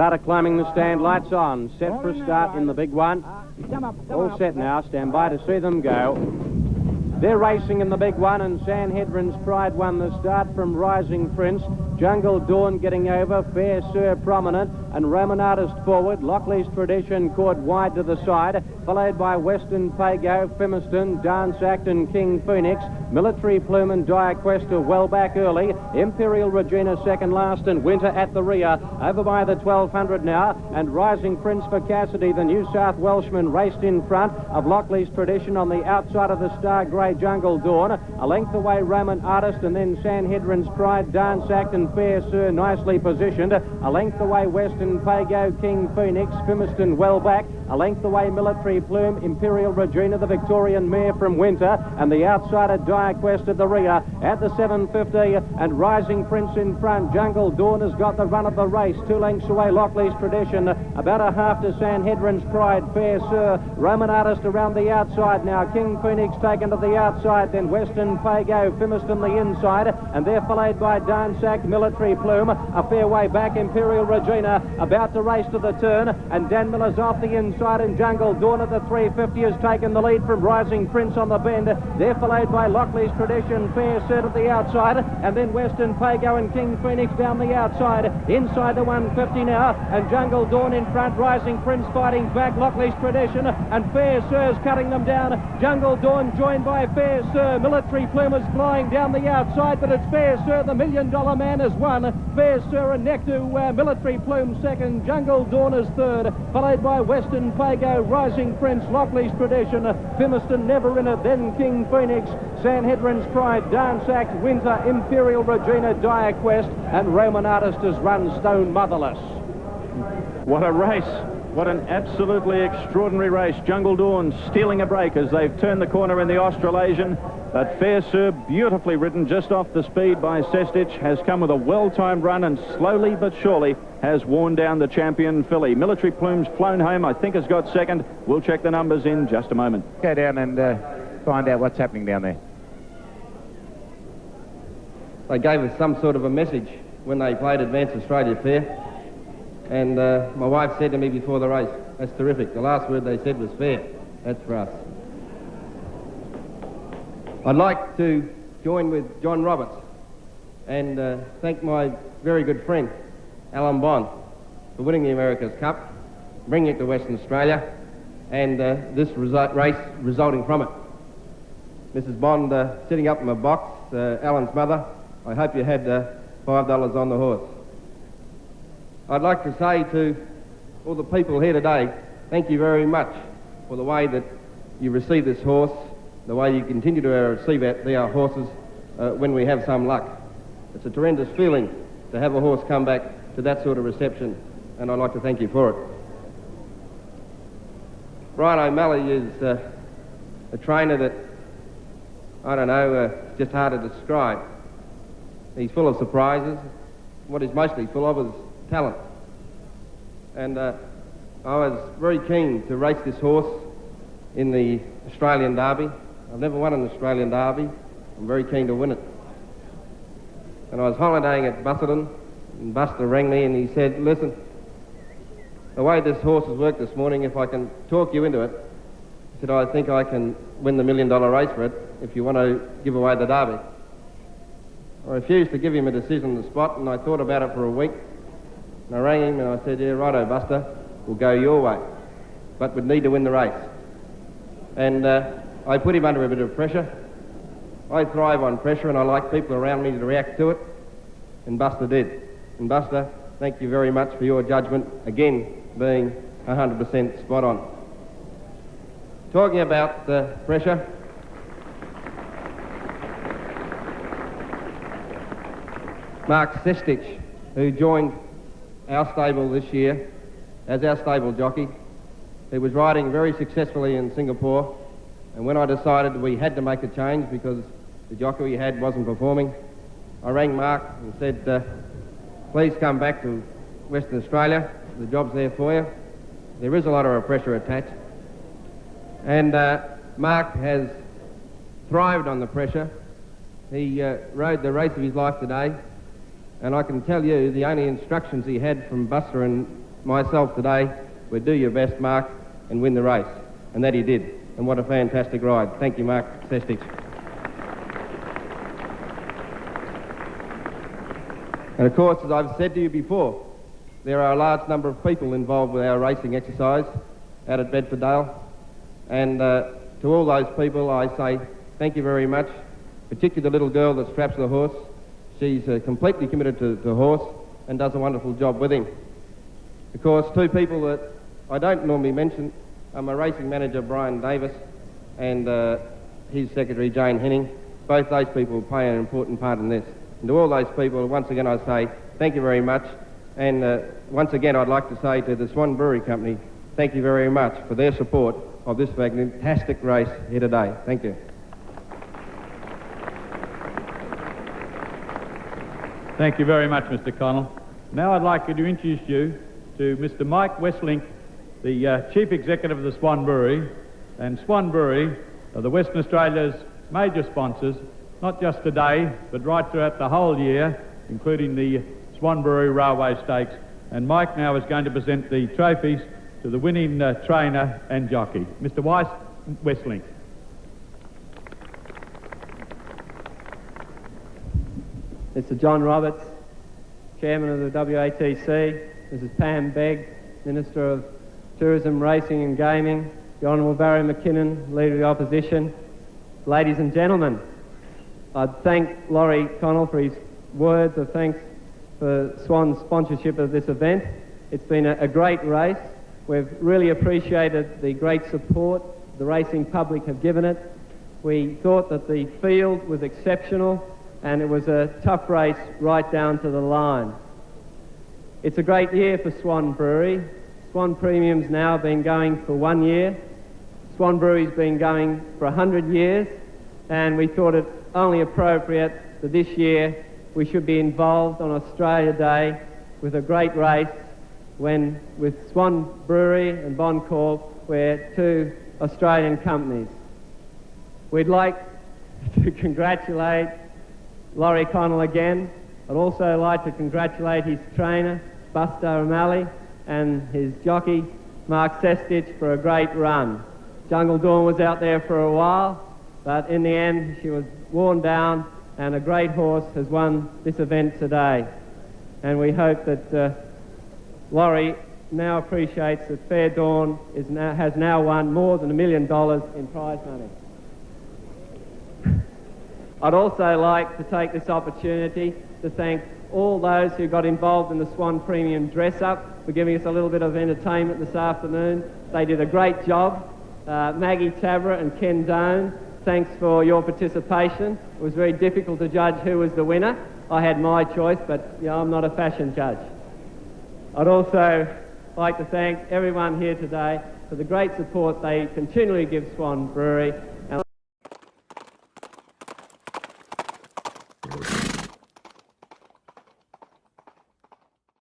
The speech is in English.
Starter climbing the stand, lights on, set for a start in the big one. All set now, stand by to see them go. They're racing in the big one, and Sanhedrin's Pride won the start from Rising Prince. Jungle Dawn getting over, Fair Sir prominent, and Roman Artist forward. Lockley's Tradition caught wide to the side, followed by Western Pago, Fimiston, Dance Act and King Phoenix. Military Plume and Dire Quest are well back early. Imperial Regina second last, and Winter at the rear. Over by the 1200 now, and Rising Prince for Cassidy, the New South Welshman, raced in front of Lockley's Tradition on the outside of the Star Grey Jungle Dawn. A length away Roman Artist, and then Sanhedrin's Pride, Dance Act and Fair Sir nicely positioned. A length away Western Pago, King Phoenix, Fimiston well back. A length away Military Plume, Imperial Regina, the Victorian mare from Winter, and the outsider Dire Quest at the rear. At the 750, and Rising Prince in front. Jungle Dawn has got the run of the race. 2 lengths away Lockley's Tradition. About a half to Sanhedrin's Pride, Fair Sir. Roman Artist around the outside now. King Phoenix taken to the outside, then Western Pago, Fimiston the inside, and they're followed by Dance Act, Military Plume. A fair way back, Imperial Regina about to race to the turn, and Dan Miller's off the inside, and Jungle Dawn at the 350 has taken the lead from Rising Prince on the bend. They're followed by Lockley's Tradition, Fair Sir at the outside, and then Western Pago and King Phoenix down the outside. Inside the 150 now, and Jungle Dawn in front, Rising Prince fighting back, Lockley's Tradition, and Fair Sir's cutting them down. Jungle Dawn joined by Fair Sir. Military Plume is flying down the outside, but it's Fair Sir, the $1 Million Man, has won. Fair Sir and neck to Military Plume second. Jungle Dawn is third, followed by Western Pago, Rising Prince, Lockley's Tradition, Fimiston never in it, then King Phoenix, Sanhedrin's Pride, Dance Act, Winter, Imperial Regina, Dire Quest, and Roman Artist has run Stone Motherless. What a race. What an absolutely extraordinary race. Jungle Dawn stealing a break as they've turned the corner in the Australasian. But Fair Sir, beautifully ridden just off the speed by Sestich, has come with a well-timed run and slowly but surely has worn down the champion filly. Military Plume's flown home, I think has got second. We'll check the numbers in just a moment. Go down and find out what's happening down there. They gave us some sort of a message when they played Advance Australia Fair. And my wife said to me before the race, "That's terrific. The last word they said was fair. That's for us." I'd like to join with John Roberts and thank my very good friend, Alan Bond, for winning the America's Cup, bringing it to Western Australia, and this race resulting from it. Mrs. Bond, sitting up in my box, Alan's mother, I hope you had $5 on the horse. I'd like to say to all the people here today, thank you very much for the way that you receive this horse, the way you continue to receive our horses when we have some luck. It's a tremendous feeling to have a horse come back to that sort of reception, and I'd like to thank you for it. Brian O'Malley is a trainer that, I don't know, it's just hard to describe. He's full of surprises. What he's mostly full of is talent. And I was very keen to race this horse in the Australian Derby. I've never won an Australian Derby. I'm very keen to win it. And I was holidaying at Busselton, and Buster rang me and he said, "Listen, the way this horse has worked this morning, if I can talk you into it," he said, "I think I can win the $1 Million race for it if you want to give away the Derby." I refused to give him a decision on the spot, and I thought about it for a week. And I rang him and I said, "Yeah, righto, Buster, we'll go your way, but we'd need to win the race." And I put him under a bit of pressure. I thrive on pressure, and I like people around me to react to it, and Buster did. And Buster, thank you very much for your judgment, again being 100% spot on. Talking about pressure, Mark Sestich, who joined our stable this year as our stable jockey, he was riding very successfully in Singapore, and when I decided we had to make a change because the jockey we had wasn't performing, I rang Mark and said, "Please come back to Western Australia, the job's there for you." There is a lot of pressure attached, and Mark has thrived on the pressure. He rode the race of his life today, and I can tell you the only instructions he had from Buster and myself today would do your best, Mark, and win the race. And that he did. And what a fantastic ride. Thank you, Mark Sestich. And of course, as I've said to you before, there are a large number of people involved with our racing exercise out at Bedfordale. And to all those people, I say thank you very much, particularly the little girl that straps the horse. She's completely committed to the horse and does a wonderful job with him. Of course, two people that I don't normally mention are my racing manager, Brian Davis, and his secretary, Jane Henning. Both those people play an important part in this. And to all those people, once again, I say thank you very much. And once again, I'd like to say to the Swan Brewery Company, thank you very much for their support of this fantastic race here today. Thank you. Thank you very much, Mr. Connell. Now I'd like to introduce you to Mr. Mike Westlink, the Chief Executive of the Swan Brewery. And Swan Brewery are the Western Australia's major sponsors, not just today, but right throughout the whole year, including the Swan Brewery Railway Stakes. And Mike now is going to present the trophies to the winning trainer and jockey, Mr. Westlink. Mr. John Roberts, Chairman of the WATC, Mrs. Pam Begg, Minister of Tourism, Racing and Gaming, the Honourable Barry McKinnon, Leader of the Opposition, ladies and gentlemen, I'd thank Laurie Connell for his words of thanks for Swan's sponsorship of this event. It's been a great race. We've really appreciated the great support the racing public have given it. We thought that the field was exceptional and it was a tough race right down to the line. It's a great year for Swan Brewery. Swan Premium's now been going for 1 year. Swan Brewery's been going for 100 years, and we thought it only appropriate that this year we should be involved on Australia Day with a great race when, with Swan Brewery and Boncorp, we're two Australian companies. We'd like to congratulate Laurie Connell again. I'd also like to congratulate his trainer, Buster O'Malley, and his jockey, Mark Sestich, for a great run. Jungle Dawn was out there for a while, but in the end she was worn down, and a great horse has won this event today. And we hope that Laurie now appreciates that Fair Dawn has now won more than $1 million in prize money. I'd also like to take this opportunity to thank all those who got involved in the Swan Premium dress-up for giving us a little bit of entertainment this afternoon. They did a great job. Maggie Tabra and Ken Doan, thanks for your participation. It was very difficult to judge who was the winner. I had my choice, but you know, I'm not a fashion judge. I'd also like to thank everyone here today for the great support they continually give Swan Brewery. And